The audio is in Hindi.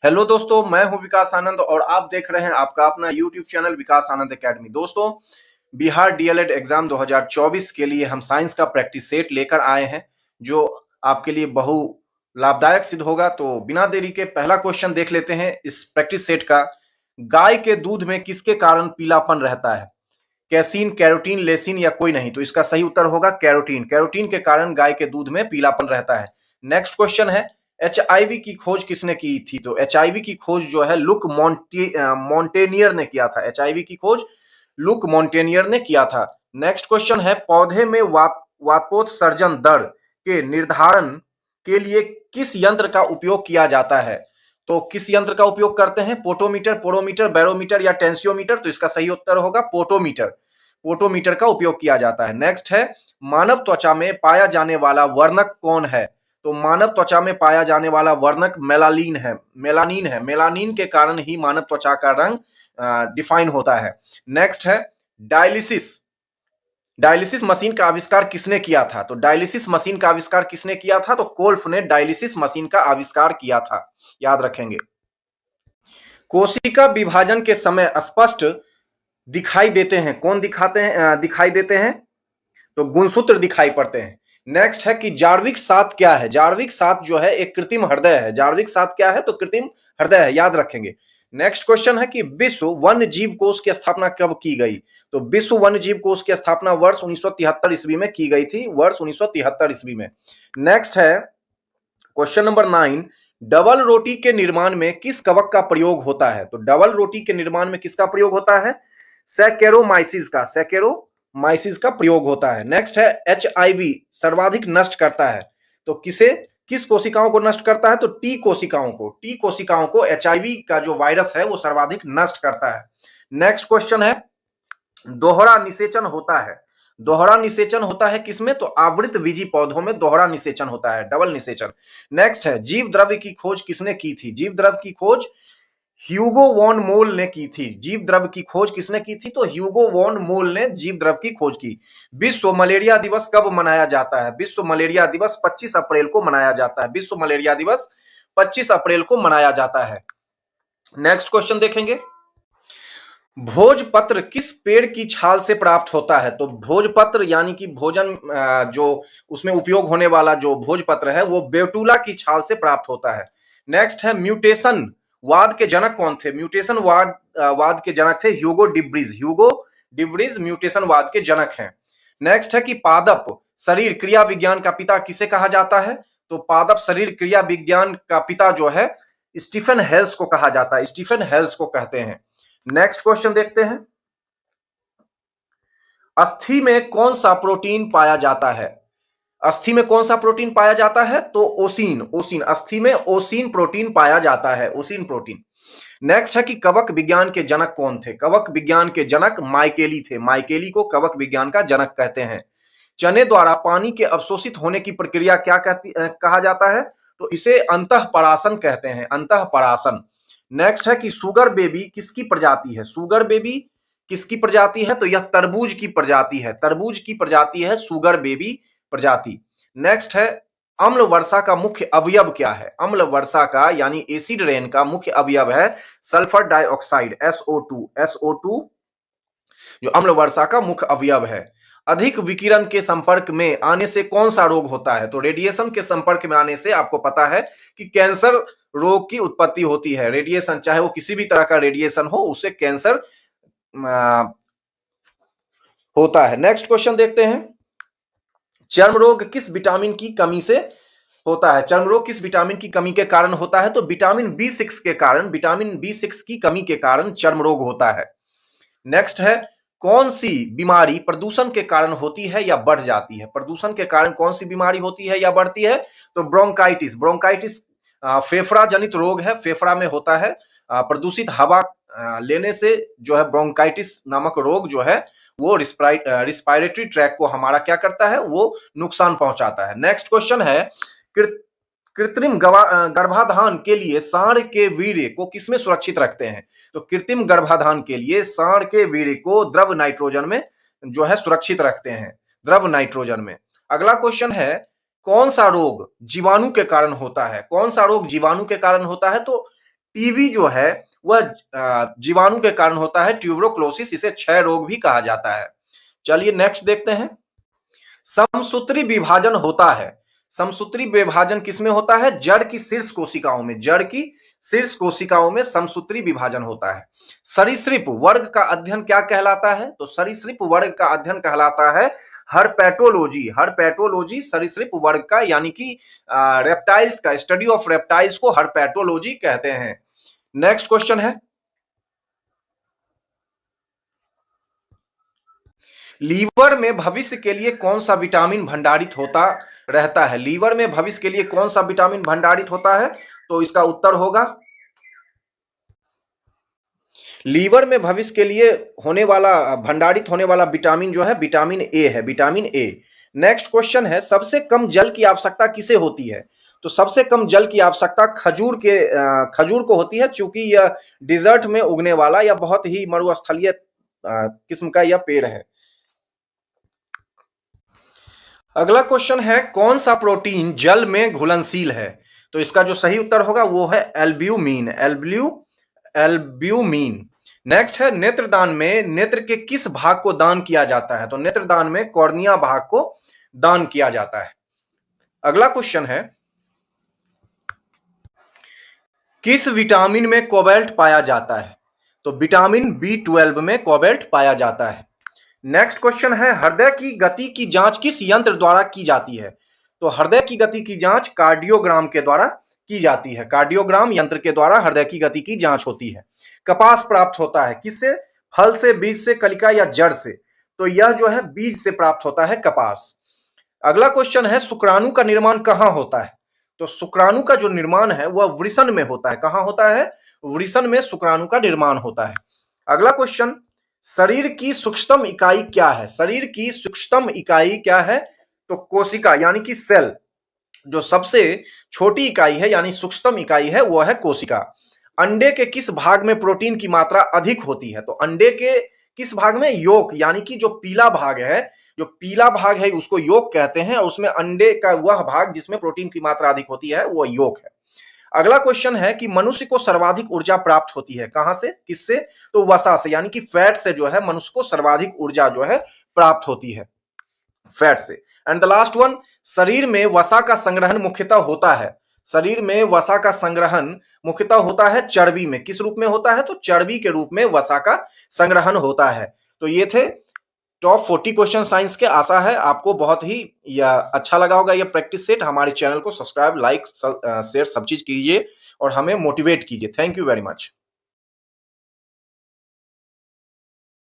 हेलो दोस्तों, मैं हूं विकास आनंद और आप देख रहे हैं आपका अपना यूट्यूब चैनल विकास आनंद एकेडमी। दोस्तों, बिहार डीएलएड एग्जाम 2024 के लिए हम साइंस का प्रैक्टिस सेट लेकर आए हैं जो आपके लिए बहु लाभदायक सिद्ध होगा। तो बिना देरी के पहला क्वेश्चन देख लेते हैं इस प्रैक्टिस सेट का। गाय के दूध में किसके कारण पीलापन रहता है? कैसीन, कैरोटीन, लेसिन या कोई नहीं? तो इसका सही उत्तर होगा कैरोटीन। कैरोटीन के कारण गाय के दूध में पीलापन रहता है। नेक्स्ट क्वेश्चन है, एचआईवी की खोज किसने की थी? तो एचआईवी की खोज जो है लुक मॉन्टेनियर ने किया था। एचआईवी की खोज लुक मॉन्टेनियर ने किया था। नेक्स्ट क्वेश्चन है, पौधे में वापोत्सर्जन दर के निर्धारण के लिए किस यंत्र का उपयोग किया जाता है? तो किस यंत्र का उपयोग करते हैं? पोटोमीटर, पोरोमीटर, बैरोमीटर या टेंसियोमीटर? तो इसका सही उत्तर होगा पोटोमीटर। पोटोमीटर का उपयोग किया जाता है। नेक्स्ट है, मानव त्वचा में पाया जाने वाला वर्णक कौन है? तो मानव त्वचा में पाया जाने वाला वर्णक मेलानिन है। मेलानिन के कारण ही मानव त्वचा का रंग डिफाइन होता है। नेक्स्ट है, डायलिसिस डायलिसिस मशीन का आविष्कार किसने किया था? तो डायलिसिस मशीन का आविष्कार किसने किया था? तो कोल्फ ने डायलिसिस मशीन का आविष्कार किया था, याद रखेंगे। कोशिका विभाजन के समय स्पष्ट दिखाई देते हैं, कौन दिखाई देते हैं? तो गुणसूत्र दिखाई पड़ते हैं। नेक्स्ट है कि जार्विक 7 क्या है? जार्विक 7 जो है एक कृत्रिम हृदय है। जार्विक 7 क्या है? तो कृत्रिम हृदय है, याद रखेंगे। नेक्स्ट क्वेश्चन है कि विश्व वन्य जीव कोष की स्थापना कब की गई? तो विश्व वन्य जीव कोष की स्थापना वर्ष 1973 ईस्वी में की गई थी, वर्ष 1973 ईस्वी में। नेक्स्ट है क्वेश्चन नंबर 9, डबल रोटी के निर्माण में किस कवक का प्रयोग होता है? तो डबल रोटी के निर्माण में किसका प्रयोग होता है? सैकेरोमाइसिस का प्रयोग होता है। नेक्स्ट है, एचआईवी सर्वाधिक नष्ट करता है, तो किस कोशिकाओं को नष्ट करता है? तो टी कोशिकाओं को एचआईवी का जो वायरस है वो सर्वाधिक नष्ट करता है। नेक्स्ट क्वेश्चन है, दोहरा निषेचन होता है किसमें? तो आवृतबीजी पौधों में दोहरा निषेचन होता है, डबल निषेचन। नेक्स्ट है, जीव द्रव्य की खोज किसने की थी? जीव द्रव्य की खोज ह्यूगो वॉन मोल ने की थी। जीव द्रव्य की खोज किसने की थी? तो ह्यूगो वॉन मोल ने जीव द्रव्य की खोज की। विश्व मलेरिया दिवस कब मनाया जाता है? विश्व मलेरिया दिवस 25 अप्रैल को मनाया जाता है। विश्व मलेरिया दिवस 25 अप्रैल को मनाया जाता है। नेक्स्ट क्वेश्चन देखेंगे, भोजपत्र किस पेड़ की छाल से प्राप्त होता है? तो भोजपत्र यानी कि भोजन जो उसमें उपयोग होने वाला जो भोजपत्र है वो बेटुला की छाल से प्राप्त होता है। नेक्स्ट है, म्यूटेशन वाद के जनक कौन थे? म्यूटेशन वाद के जनक थे ह्यूगो डिब्रीज म्यूटेशन वाद के जनक हैं। नेक्स्ट है कि पादप शरीर क्रिया विज्ञान का पिता किसे कहा जाता है? तो पादप शरीर क्रिया विज्ञान का पिता जो है स्टीफन हेल्स को कहा जाता है, स्टीफन हेल्स को कहते हैं। नेक्स्ट क्वेश्चन देखते हैं, अस्थि में कौन सा प्रोटीन पाया जाता है? अस्थि में कौन सा प्रोटीन पाया जाता है? तो ओसीन। अस्थि में ओसीन प्रोटीन पाया जाता है, ओसीन प्रोटीन। नेक्स्ट है कि कवक विज्ञान के जनक कौन थे? कवक विज्ञान के जनक माइकेली थे। माइकेली को कवक विज्ञान का जनक कहते हैं। चने द्वारा पानी के अवशोषित होने की प्रक्रिया क्या कहा जाता है? तो इसे अंतःपरासन कहते हैं, अंतःपरासन। नेक्स्ट है कि सुगर बेबी किसकी प्रजाति है? सुगर बेबी किसकी प्रजाति है? तो यह तरबूज की प्रजाति है, तरबूज की प्रजाति है सुगर बेबी प्रजाति। नेक्स्ट है, अम्ल वर्षा का मुख्य अवयव क्या है? अम्ल वर्षा का यानी एसिड रेन का मुख्य अवयव है सल्फर डाइऑक्साइड, SO2 जो अम्ल वर्षा का मुख्य अवयव है। अधिक विकिरण के संपर्क में आने से कौन सा रोग होता है? तो रेडिएशन के संपर्क में आने से आपको पता है कि कैंसर रोग की उत्पत्ति होती है। रेडिएशन, चाहे वो किसी भी तरह का रेडिएशन हो, उससे कैंसर होता है। नेक्स्ट क्वेश्चन देखते हैं, चर्म रोग किस विटामिन की कमी से होता है? चर्म रोग किस विटामिन की कमी के कारण होता है? तो विटामिन B6 के कारण, विटामिन B6 की कमी के कारण चर्म रोग होता है। नेक्स्ट है, कौन सी बीमारी प्रदूषण के कारण होती है या बढ़ जाती है? प्रदूषण के कारण कौन सी बीमारी होती है या बढ़ती है? तो ब्रोंकाइटिस फेफड़ा जनित रोग है, फेफड़ा में होता है। प्रदूषित हवा लेने से जो है ब्रोंकाइटिस नामक रोग जो है वो रिस्पायरेटरी ट्रैक को हमारा क्या करता है? वो नुकसान पहुंचाता है। नेक्स्ट क्वेश्चन है, कृत्रिम गर्भाधान के लिए सांड के वीर्य को किसमें सुरक्षित रखते हैं? तो कृत्रिम गर्भाधान के लिए सांड के वीर्य को द्रव नाइट्रोजन में जो है सुरक्षित रखते हैं, द्रव नाइट्रोजन में। अगला क्वेश्चन है, कौन सा रोग जीवाणु के कारण होता है? कौन सा रोग जीवाणु के कारण होता है? तो टीबी जो है वह जीवाणु के कारण होता है, ट्यूबरोक्लोसिस, इसे क्षय रोग भी कहा जाता है। चलिए नेक्स्ट देखते हैं। समसूत्री विभाजन होता है। समसूत्री विभाजन किसमें होता है? जड़ की शीर्ष कोशिकाओं में। जड़ की शीर्ष कोशिकाओं में समसूत्री विभाजन होता है। सरीसृप वर्ग का अध्ययन क्या कहलाता है? तो सरीसृप वर्ग का अध्ययन कहलाता है हर्पेटोलॉजी। हर्पेटोलॉजी सरीसृप वर्ग का, यानी कि रेप्टाइल्स का, स्टडी ऑफ रेप्टाइल्स को हर्पेटोलॉजी कहते हैं। नेक्स्ट क्वेश्चन है, लीवर में भविष्य के लिए कौन सा विटामिन भंडारित होता रहता है? लीवर में भविष्य के लिए कौन सा विटामिन भंडारित होता है? तो इसका उत्तर होगा, लीवर में भविष्य के लिए होने वाला, भंडारित होने वाला विटामिन जो है विटामिन ए है, विटामिन ए। नेक्स्ट क्वेश्चन है, सबसे कम जल की आवश्यकता किसे होती है? तो सबसे कम जल की आवश्यकता खजूर को होती है, क्योंकि यह डिजर्ट में उगने वाला या बहुत ही मरुस्थलीय किस्म का यह पेड़ है। अगला क्वेश्चन है, कौन सा प्रोटीन जल में घुलनशील है? तो इसका जो सही उत्तर होगा वो है एल्ब्यूमिन। एल्ब्यूमिन। नेक्स्ट है, नेत्रदान में नेत्र के किस भाग को दान किया जाता है? तो नेत्रदान में कॉर्निया भाग को दान किया जाता है। अगला क्वेश्चन है, किस विटामिन में कोबाल्ट पाया जाता है? तो विटामिन B12 में कोबाल्ट पाया जाता है। नेक्स्ट क्वेश्चन है, हृदय की गति की जांच किस यंत्र द्वारा की जाती है? तो हृदय की गति की जांच कार्डियोग्राम के द्वारा की जाती है। कार्डियोग्राम यंत्र के द्वारा हृदय की गति की जांच होती है। कपास प्राप्त होता है किससे? फल से, बीज से, कलिका या जड़ से? तो यह जो है बीज से प्राप्त होता है कपास। अगला क्वेश्चन है, शुक्राणु का निर्माण कहां होता है? तो शुक्राणु का जो निर्माण है वह वृषण में होता है। कहां होता है? वृषण में शुक्राणु का निर्माण होता है। अगला क्वेश्चन, शरीर की सूक्ष्मतम इकाई क्या है? शरीर की सूक्ष्मतम इकाई क्या है? तो कोशिका, यानी कि सेल। जो सबसे छोटी इकाई है यानी सूक्ष्मतम इकाई है वो है कोशिका। अंडे के किस भाग में प्रोटीन की मात्रा अधिक होती है? तो अंडे के किस भाग में? योक, यानी कि जो पीला भाग है, जो पीला भाग है उसको योक कहते हैं, और उसमें अंडे का वह भाग जिसमें प्रोटीन की मात्रा अधिक होती है वो योक है। अगला क्वेश्चन है कि मनुष्य को सर्वाधिक ऊर्जा प्राप्त होती है कहां से, किससे? तो वसा से, यानी कि फैट से जो है मनुष्य को सर्वाधिक ऊर्जा जो है प्राप्त होती है, फैट से। एंड द लास्ट वन, शरीर में वसा का संग्रहण मुख्यतः होता है, शरीर में वसा का संग्रहण मुख्यतः होता है चर्बी में। किस रूप में होता है? तो चर्बी के रूप में वसा का संग्रहण होता है। तो ये थे टॉप 40 क्वेश्चन साइंस के। आशा है आपको बहुत ही अच्छा लगा होगा ये प्रैक्टिस सेट। हमारे चैनल को सब्सक्राइब, लाइक, शेयर सब चीज कीजिए और हमें मोटिवेट कीजिए। Thank you very much.